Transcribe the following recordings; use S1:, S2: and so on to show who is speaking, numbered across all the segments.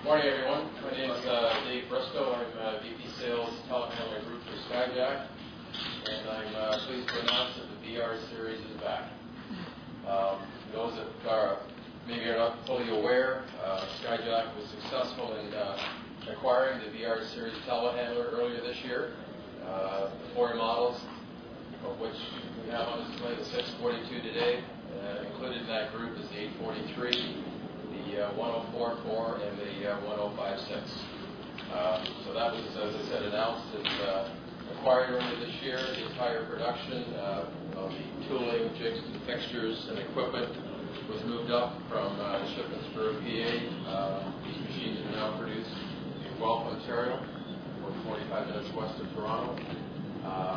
S1: Morning, everyone. My name is Dave Bristow. I'm VP Sales Telehandler Group for Skyjack, and I'm pleased to announce that the VR series is back. Those that maybe are not fully aware, Skyjack was successful in acquiring the VR series telehandler earlier this year. The 4 models, of which we have on display the 642 today. Included in that group is the 843. The 1044 and the 1056. So that was, as I said, announced and acquired earlier this year. The entire production of the tooling, jigs, and fixtures and equipment was moved up from Shippensburg, PA. These machines are now produced in Guelph, Ontario, or 45 minutes west of Toronto.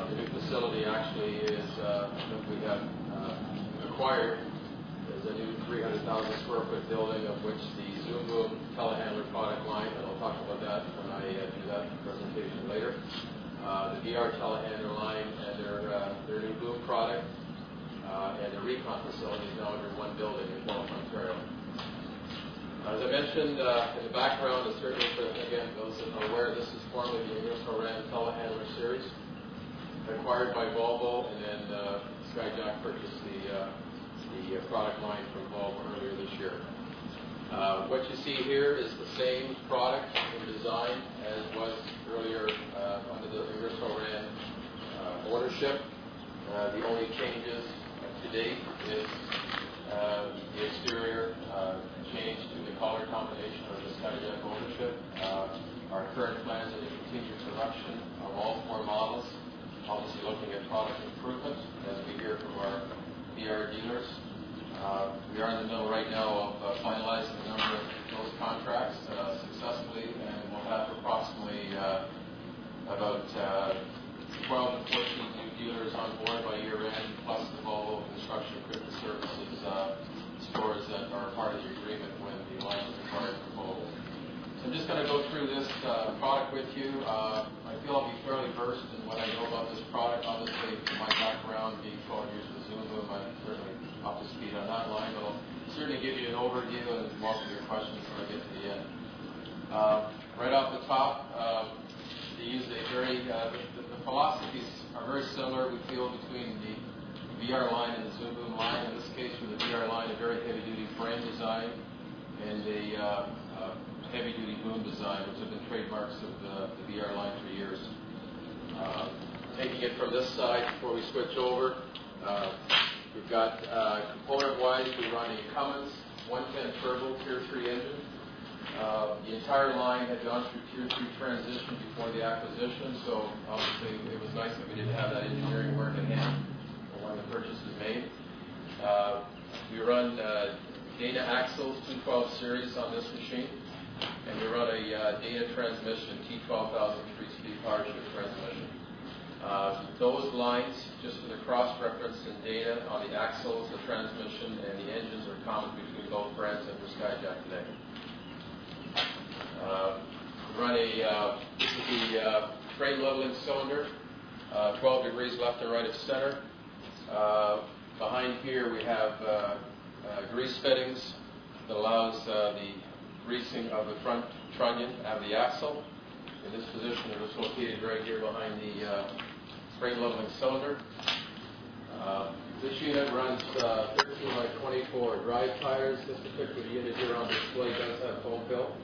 S1: The new facility actually is that we have acquired. There's a new 300,000 square foot building, of which the Zoom Boom telehandler product line, and I'll talk about that when I do that presentation later. The VR telehandler line and their new boom product and the recon facility is now under one building in Guelph, Ontario. As I mentioned in the background, is certainly for, again, those that are aware, this is formerly the Ingersoll Rand telehandler series, acquired by Volvo, and then Skyjack purchased the product line from Volvo earlier this year. What you see here is the same product and design as was earlier under the Ingersoll Rand ownership. The only changes to date is the exterior change to the color combination of the Skyjack ownership. Our current plans are to continue production of all 4 models, obviously looking at product improvement as we hear from our VR dealers. We are in the middle right now of finalizing a number of those contracts successfully, and we'll have approximately about 12 to 14 new dealers on board by year end, plus the Volvo Construction Equipment Services stores that are part of the agreement when the line was acquired from Volvo. So I'm just going to go through this product with you. I feel I'll be fairly versed in what I know about this product. Obviously, my background being 12 years with Zoom Boom, I'm certainly up to speed on that line, but I'll certainly give you an overview and welcome your questions when I get to the end. Right off the top, they use a very, the philosophies are very similar, we feel, between the VR line and the Zoom Boom line. In this case, with the VR line, a very heavy-duty frame design and a heavy-duty boom design, which have been trademarks of the VR line for years. Taking it from this side before we switch over, we've got component-wise, we run a Cummins 110 turbo Tier 3 engine. The entire line had gone through Tier 3 transition before the acquisition, so obviously it was nice that we didn't have that engineering work in hand when the purchase was made. We run Dana axles 212 series on this machine, and we run a Dana transmission T12000 3-speed power shift transmission. Those lines, just for the cross-reference in data on the axles, the transmission, and the engines are common between both brands and for Skyjack today. We run this is the frame leveling cylinder, 12 degrees left and right of center. Behind here we have grease fittings that allows the greasing of the front trunnion of the axle. In this position, it was located right here behind the frame leveling cylinder. This unit runs 13 by 24 drive tires. This particular unit here on display does have foam fill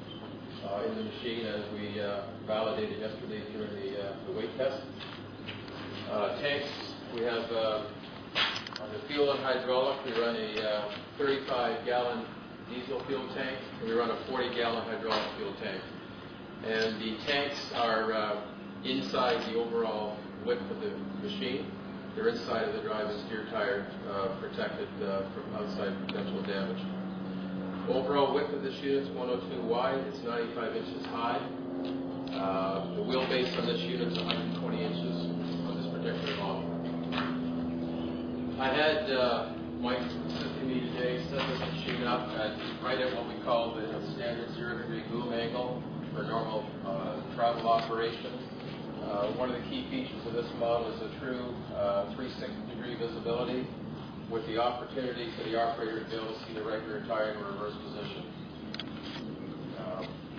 S1: in the machine, as we validated yesterday during the weight test. Tanks, we have on the fuel and hydraulic, we run a 35-gallon diesel fuel tank, and we run a 40-gallon hydraulic fuel tank. And the tanks are inside the overall width of the machine. They're inside of the drive and steer tire, protected from outside potential damage. Overall width of this unit is 102 wide. It's 95 inches high. The wheelbase on this unit is 120 inches on this particular model. I had Mike assisting me today set this machine up right at what we call the standard 0-degree boom angle for normal travel operation. One of the key features of this model is a true 360-degree visibility, with the opportunity for the operator to be able to see the regular tire in reverse position.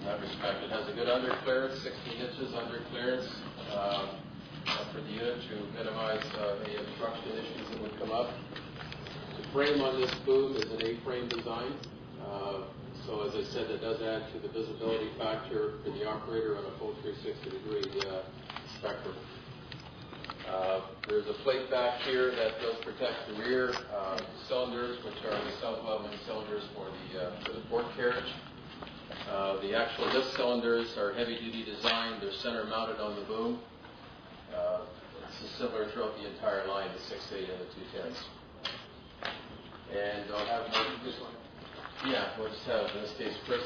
S1: that respect. It has a good underclearance, 16 inches underclearance for the unit to minimize any obstruction issues that would come up. The frame on this boom is an A-frame design. So as I said, it does add to the visibility factor for the operator on a full 360-degree spectrum. There's a plate back here that does protect the rear cylinders, which are the self-leveling cylinders for the port carriage. The actual lift cylinders are heavy-duty design. They're center-mounted on the boom. It's similar throughout the entire line, the 6.8 and the 210s. And I'll have this one. Yeah, we'll just have, in this case, Chris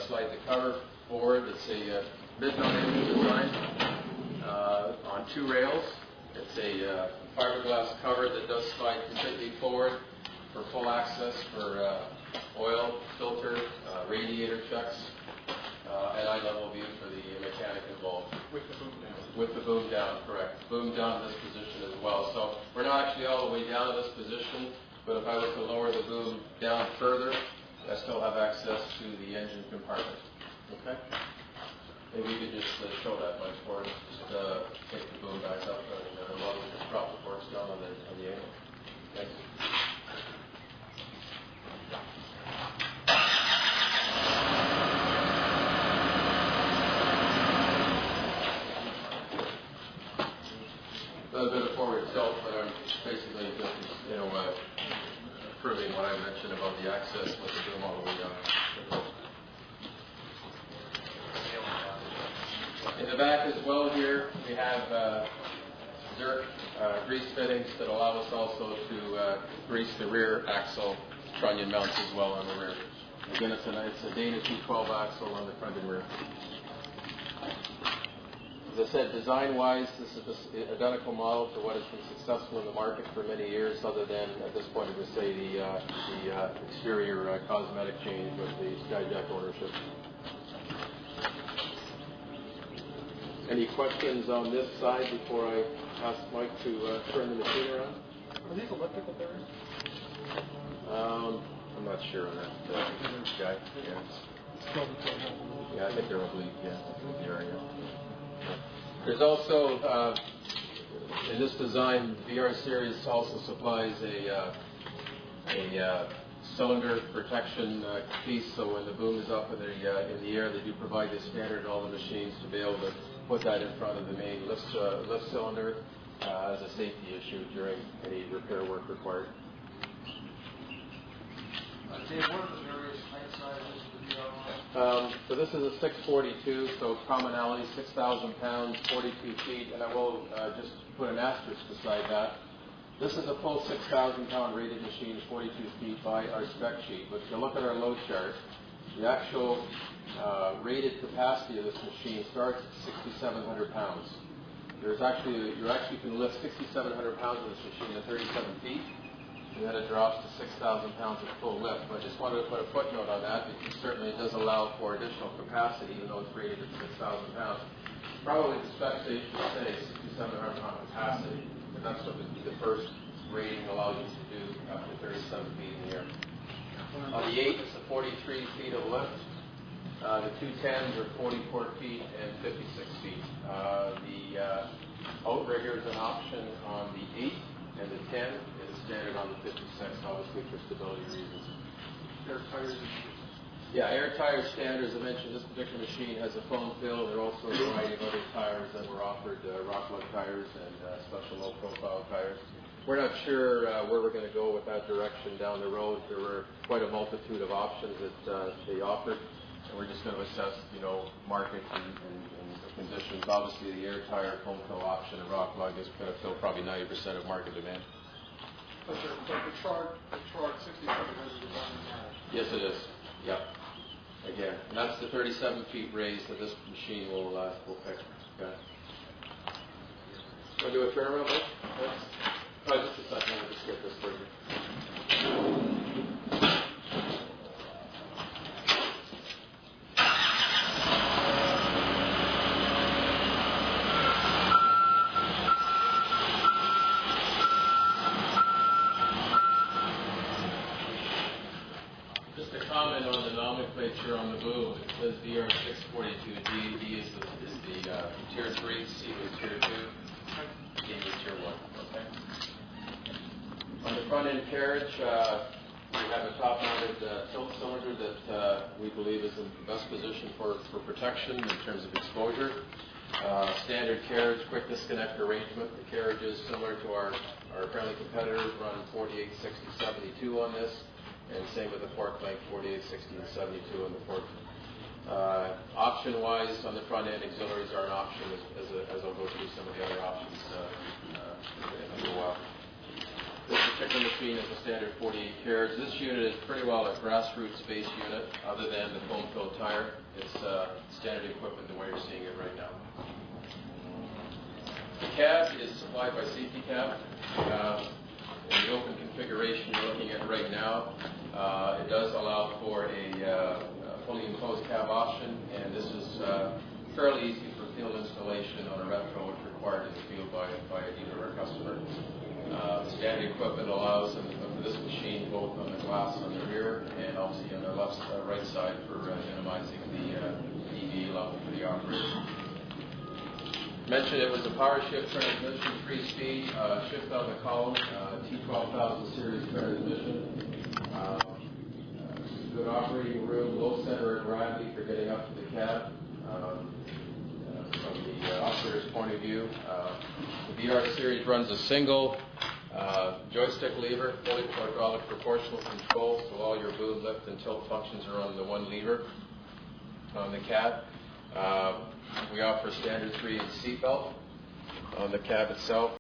S1: slide the cover forward. It's a mid-mount engine design on 2 rails. It's a fiberglass cover that does slide completely forward for full access for oil, filter, radiator checks, and eye-level view for the mechanic involved.
S2: With the boom down.
S1: With the boom down, correct. Boom down in this position as well. So we're not actually all the way down to this position, but if I were to lower the boom down further, I still have access to the engine compartment. Okay? Maybe you could just show that much for us. Just take the boom back up and we'll just drop the forks down on the angle. Thanks. A bit of forward tilt, but I'm basically just, proving what I mentioned about the access with the boom all the way down. In the back as well here, we have Zerk grease fittings that allow us also to grease the rear axle trunnion mounts as well on the rear. Again, it's a Dana 212 axle on the front and rear. As I said, design-wise, this is the identical model to what has been successful in the market for many years, other than, at this point, I would say the exterior cosmetic change with the Skyjack ownership. Any questions on this side before I ask Mike to turn the machine around?
S2: Are these elliptical bearings?
S1: I'm not sure on that guy. Yeah, I think they're oblique, yeah. They are, yeah. There's also, in this design, the VR series also supplies a cylinder protection piece, so when the boom is up in the air, they do provide this standard in all the machines to be able to put that in front of the main lift cylinder as a safety issue during any repair work required.
S2: Dave, what are the various height sizes of the VR line?
S1: So this is a 642, so commonality 6,000 pounds, 42 feet, and I will just put an asterisk beside that. This is a full 6,000 pound rated machine, 42 feet by our spec sheet. But if you look at our load chart, the actual rated capacity of this machine starts at 6,700 pounds. You actually can lift 6,700 pounds of this machine at 37 feet. And then it drops to 6,000 pounds of full lift. But I just wanted to put a footnote on that because certainly it does allow for additional capacity, even though it's rated at 6,000 pounds. Probably the spec sheet should say 6,700 pound capacity, but that's what the first rating allows you to do up to 37 feet in the air. On the 8, it's a 43 feet of lift. The 210s are 44 feet and 56 feet. The outrigger is an option on the 8, and the 10 is standard on the 56, obviously for stability reasons.
S2: Air tires?
S1: Yeah, air tire standard, as I mentioned, this particular machine has a foam fill. There are also a variety of other tires that were offered, rock lug tires and special low-profile tires. We're not sure where we're going to go with that direction down the road. There were quite a multitude of options that they offered, and we're just going to assess, market and conditions. Obviously, the air tire foam fill option and rock lug is going to fill probably 90% of market demand.
S2: But the chart 67 has a design now.
S1: Yes, it is. Yep. Again, and that's the 37 feet raise that this machine will pick. Okay. Want to do a turnaround, Mike? Yes. Oh, just a second. I'll just get this for you. Just a comment on the nomenclature picture on the boom. It says VR-642D. D is the Tier 3, C was Tier 2, D was Tier 1. Okay. On the front end carriage, we have a top-mounted tilt cylinder that we believe is in the best position for protection in terms of exposure. Standard carriage, quick disconnect arrangement. The carriage is similar to our friendly competitors, run 48, 60, 72 on this, and same with the fork length, 48, 60, and 72 on the fork. Option-wise, on the front end, auxiliaries are an option as I'll go through some of the other options in a little while. This particular machine is a standard 48 carriage. This unit is pretty well a grassroots base unit, other than the foam-filled tire. It's standard equipment the way you're seeing it right now. The cab is supplied by Safety Cab. In the open configuration you're looking at right now, it does allow for a fully enclosed cab option, and this is fairly easy for field installation on a retro if required in the field by either our customer. Standard equipment allows for this machine both on the glass on the rear and obviously on the right side for minimizing the EV level for the operator. Mentioned it was a power shift transmission, 3-speed, shift on the column, T12000 series transmission. Good operating room, low center of gravity for getting up to the cab. From the operator's point of view, the VR series runs a single joystick lever, fully hydraulic proportional control, so all your boom, lift, and tilt functions are on the one lever on the cab. We offer standard 3-inch seat belt on the cab itself.